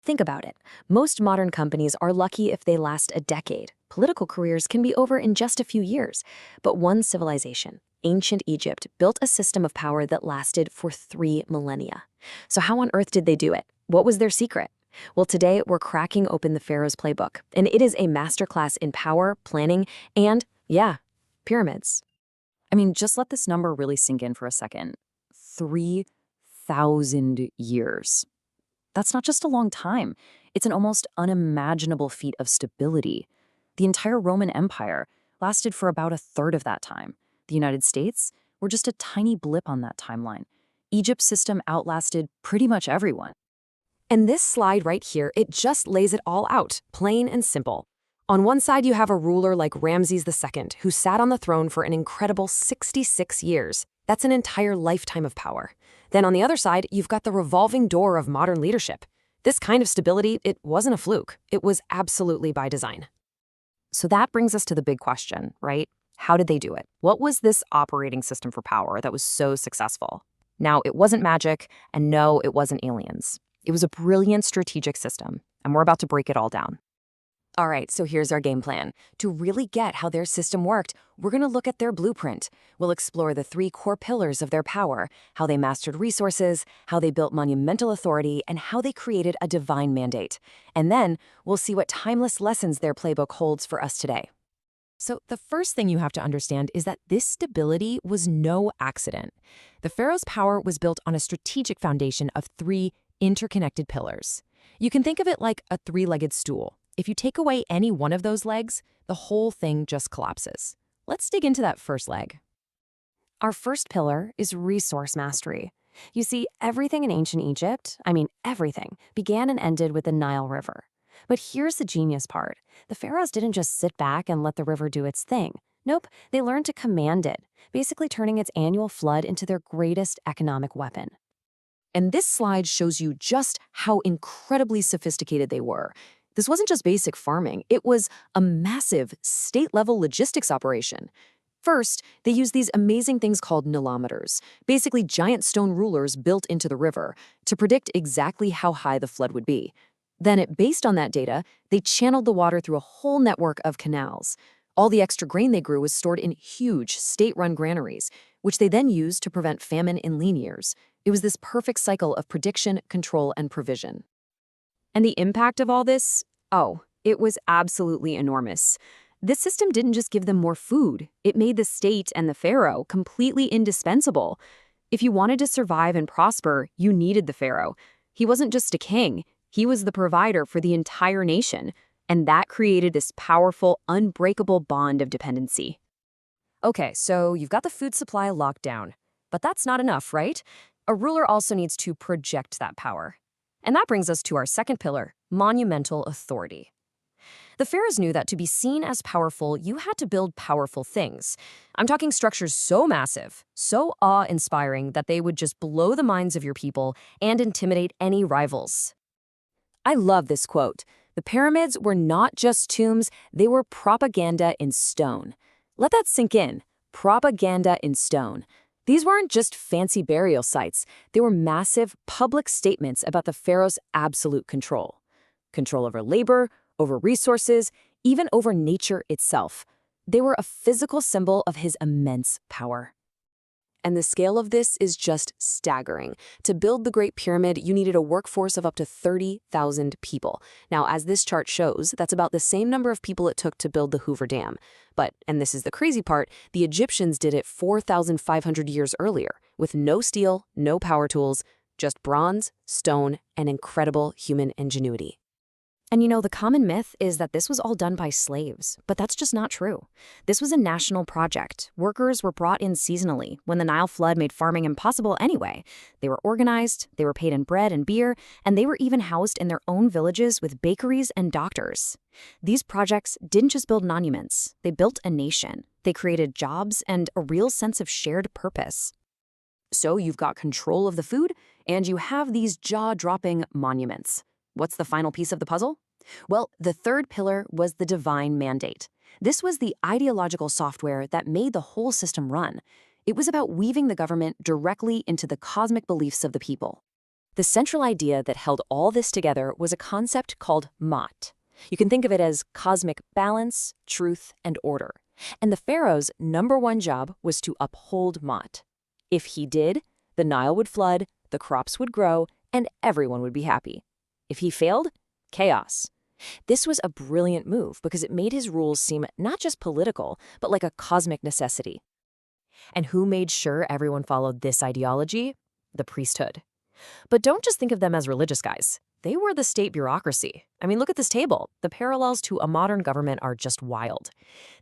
Think about it. Most modern companies are lucky if they last a decade. Political careers can be over in just a few years. But one civilization, ancient Egypt, built a system of power that lasted for 3 millennia. So how on earth did they do it? What was their secret? Well, today we're cracking open the Pharaoh's Playbook, and it is a masterclass in power, planning, and, yeah, pyramids. I mean, just let this number really sink in for a second. 3,000 years. That's not just a long time. It's an almost unimaginable feat of stability. The entire Roman Empire lasted for about a third of that time. The United States were just a tiny blip on that timeline. Egypt's system outlasted pretty much everyone. And this slide right here, it just lays it all out, plain and simple. On one side, you have a ruler like Ramses II, who sat on the throne for an incredible 66 years. That's an entire lifetime of power. Then on the other side, you've got the revolving door of modern leadership. This kind of stability, it wasn't a fluke. It was absolutely by design. So that brings us to the big question, right? How did they do it? What was this operating system for power that was so successful? Now, it wasn't magic, and no, it wasn't aliens. It was a brilliant strategic system, and we're about to break it all down. All right, so here's our game plan. To really get how their system worked, we're going to look at their blueprint. We'll explore the 3 core pillars of their power, how they mastered resources, how they built monumental authority, and how they created a divine mandate. And then we'll see what timeless lessons their playbook holds for us today. So the first thing you have to understand is that this stability was no accident. The pharaoh's power was built on a strategic foundation of 3 interconnected pillars. You can think of it like a 3-legged stool. If you take away any one of those legs, the whole thing just collapses. Let's dig into that first leg. Our first pillar is resource mastery. You see, everything in ancient Egypt, everything, began and ended with the Nile River. But here's the genius part. The pharaohs didn't just sit back and let the river do its thing. Nope, they learned to command it, basically turning its annual flood into their greatest economic weapon. And this slide shows you just how incredibly sophisticated they were. This wasn't just basic farming, it was a massive state-level logistics operation. First, they used these amazing things called nilometers, basically giant stone rulers built into the river, to predict exactly how high the flood would be. Then, based on that data, they channeled the water through a whole network of canals. All the extra grain they grew was stored in huge state-run granaries, which they then used to prevent famine in lean years. It was this perfect cycle of prediction, control, and provision. And the impact of all this? Oh, it was absolutely enormous. This system didn't just give them more food. It made the state and the pharaoh completely indispensable. If you wanted to survive and prosper, you needed the pharaoh. He wasn't just a king. He was the provider for the entire nation. And that created this powerful, unbreakable bond of dependency. Okay, so you've got the food supply locked down. But that's not enough, right? A ruler also needs to project that power. And that brings us to our second pillar, monumental authority. The pharaohs knew that to be seen as powerful, you had to build powerful things. I'm talking structures so massive, so awe-inspiring that they would just blow the minds of your people and intimidate any rivals. I love this quote. The pyramids were not just tombs, they were propaganda in stone. Let that sink in. Propaganda in stone. These weren't just fancy burial sites. They were massive public statements about the pharaoh's absolute control. Control over labor, over resources, even over nature itself. They were a physical symbol of his immense power. And the scale of this is just staggering. To build the Great Pyramid, you needed a workforce of up to 30,000 people. Now, as this chart shows, that's about the same number of people it took to build the Hoover Dam. But, and this is the crazy part, the Egyptians did it 4,500 years earlier, with no steel, no power tools, just bronze, stone, and incredible human ingenuity. And you know, the common myth is that this was all done by slaves, but that's just not true. This was a national project. Workers were brought in seasonally when the Nile flood made farming impossible anyway. They were organized, they were paid in bread and beer, and they were even housed in their own villages with bakeries and doctors. These projects didn't just build monuments, they built a nation. They created jobs and a real sense of shared purpose. So you've got control of the food, and you have these jaw-dropping monuments. What's the final piece of the puzzle? Well, the third pillar was the divine mandate. This was the ideological software that made the whole system run. It was about weaving the government directly into the cosmic beliefs of the people. The central idea that held all this together was a concept called Ma'at. You can think of it as cosmic balance, truth, and order. And the pharaoh's #1 job was to uphold Ma'at. If he did, the Nile would flood, the crops would grow, and everyone would be happy. If he failed, chaos. This was a brilliant move because it made his rules seem not just political, but like a cosmic necessity. And who made sure everyone followed this ideology? The priesthood. But don't just think of them as religious guys. They were the state bureaucracy. I mean, look at this table. The parallels to a modern government are just wild.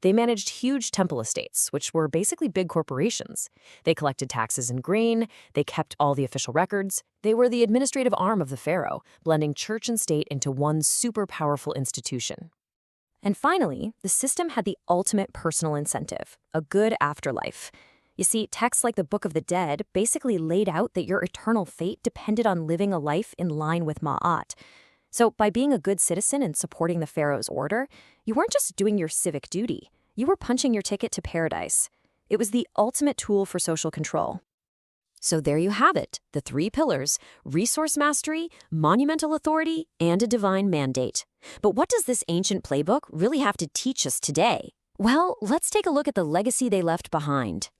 They managed huge temple estates, which were basically big corporations. They collected taxes and grain. They kept all the official records. They were the administrative arm of the pharaoh, blending church and state into one super powerful institution. And finally, the system had the ultimate personal incentive, a good afterlife. You see, texts like the Book of the Dead basically laid out that your eternal fate depended on living a life in line with Ma'at. So by being a good citizen and supporting the pharaoh's order, you weren't just doing your civic duty. You were punching your ticket to paradise. It was the ultimate tool for social control. So there you have it, the 3 pillars: resource mastery, monumental authority, and a divine mandate. But what does this ancient playbook really have to teach us today? Well, let's take a look at the legacy they left behind.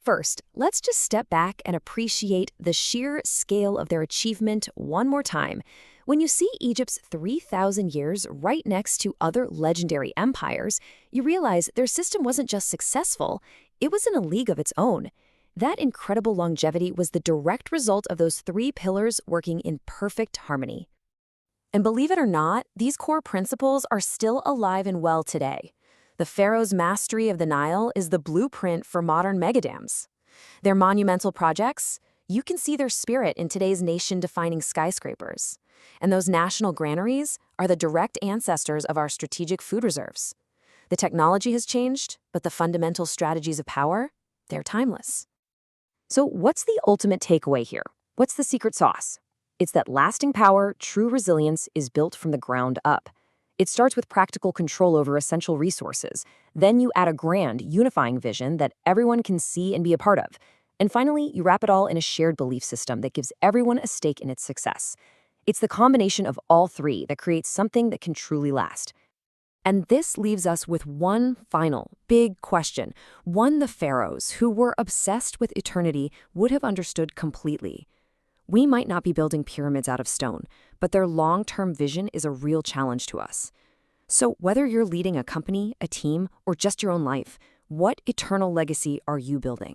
First, let's just step back and appreciate the sheer scale of their achievement one more time. When you see Egypt's 3,000 years right next to other legendary empires, you realize their system wasn't just successful, it was in a league of its own. That incredible longevity was the direct result of those 3 pillars working in perfect harmony. And believe it or not, these core principles are still alive and well today. The pharaoh's mastery of the Nile is the blueprint for modern megadams. Their monumental projects, you can see their spirit in today's nation-defining skyscrapers. And those national granaries are the direct ancestors of our strategic food reserves. The technology has changed, but the fundamental strategies of power, they're timeless. So what's the ultimate takeaway here? What's the secret sauce? It's that lasting power, true resilience, is built from the ground up. It starts with practical control over essential resources. Then you add a grand, unifying vision that everyone can see and be a part of. And finally, you wrap it all in a shared belief system that gives everyone a stake in its success. It's the combination of all 3 that creates something that can truly last. And this leaves us with one final, big question, one the pharaohs, who were obsessed with eternity, would have understood completely. We might not be building pyramids out of stone, but their long-term vision is a real challenge to us. So whether you're leading a company, a team, or just your own life, what eternal legacy are you building?